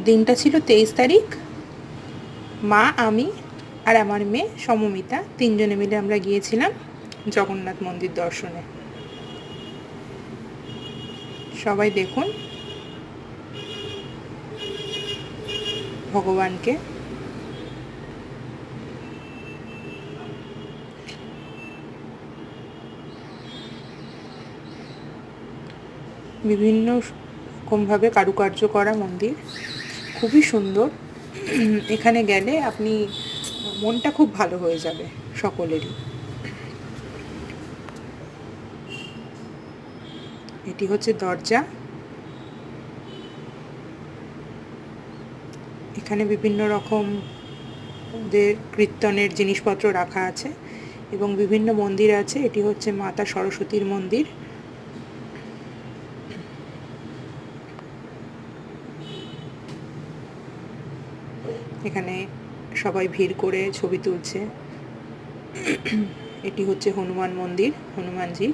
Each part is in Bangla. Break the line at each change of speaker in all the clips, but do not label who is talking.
দিনটা ছিল 23 তারিখ। মা, আমি আর আমার মেয়ে সমমিতা তিনজনে মিলে আমরা গিয়েছিলাম জগন্নাথ মন্দির দর্শনে। সবাই দেখুন ভগবানকে। বিভিন্ন রকমভাবে কারুকার্য করা মন্দির, খুবই সুন্দর। এখানে গেলে আপনি মনটা খুব ভালো হয়ে যাবে সকলেরই। এটি হচ্ছে দরজা। এখানে বিভিন্ন রকম কীর্তনের জিনিসপত্র রাখা আছে এবং বিভিন্ন মন্দির আছে। এটি হচ্ছে মাতা সরস্বতীর মন্দির। এখানে সবাই ভিড় করে ছবি তুলছে। এটি হচ্ছে হনুমান মন্দির, হনুমানজি।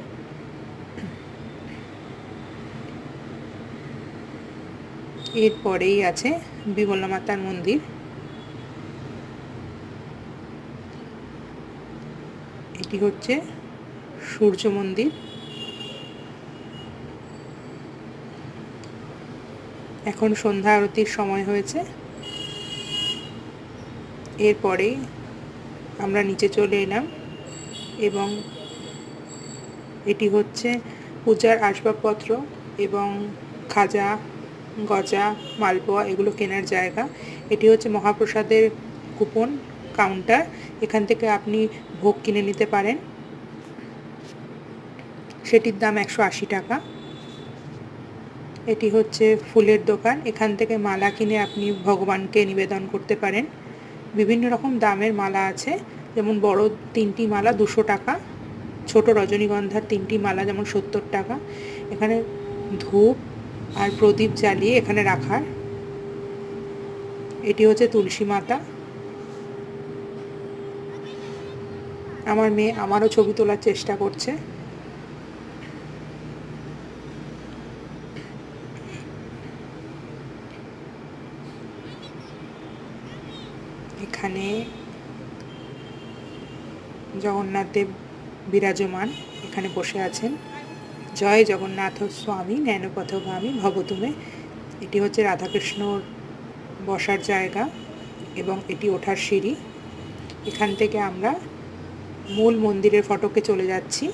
এরপরেই আছে বিমলা মাতার মন্দির। এটি হচ্ছে সূর্য মন্দির। এখন সন্ধ্যা আরতির সময় হয়েছে। এরপরেই আমরা নিচে চলে এলাম এবং এটি হচ্ছে পূজার আসবাবপত্র এবং খাজা, গজা, মালপোয়া এগুলো কেনার জায়গা। এটি হচ্ছে মহাপ্রসাদের কুপন কাউন্টার। এখান থেকে আপনি ভোগ কিনে নিতে পারেন। সেটির দাম 180 টাকা। এটি হচ্ছে ফুলের দোকান। এখান থেকে মালা কিনে আপনি ভগবানকে নিবেদন করতে পারেন। বিভিন্ন রকম দামের মালা আছে, যেমন বড় 3টি মালা 200 টাকা, ছোট রজনীগন্ধার 3টি মালা যেমন 70 টাকা। এখানে ধূপ আর প্রদীপ জ্বালিয়ে এখানে রাখার। এটি হচ্ছে তুলসী মাতা। আমার মেয়ে আমারও ছবি তোলার চেষ্টা করছে। এখানে জগন্নাথ দেব বিরাজমান, এখানে বসে আছেন। জয় জগন্নাথ স্বামী নয়নপথগামী ভব তুমে। এটি হচ্ছে রাধাকৃষ্ণর বসার জায়গা এবং এটি ওঠার সিঁড়ি। এখান থেকে আমরা মূল মন্দিরের ফটকে চলে যাচ্ছি।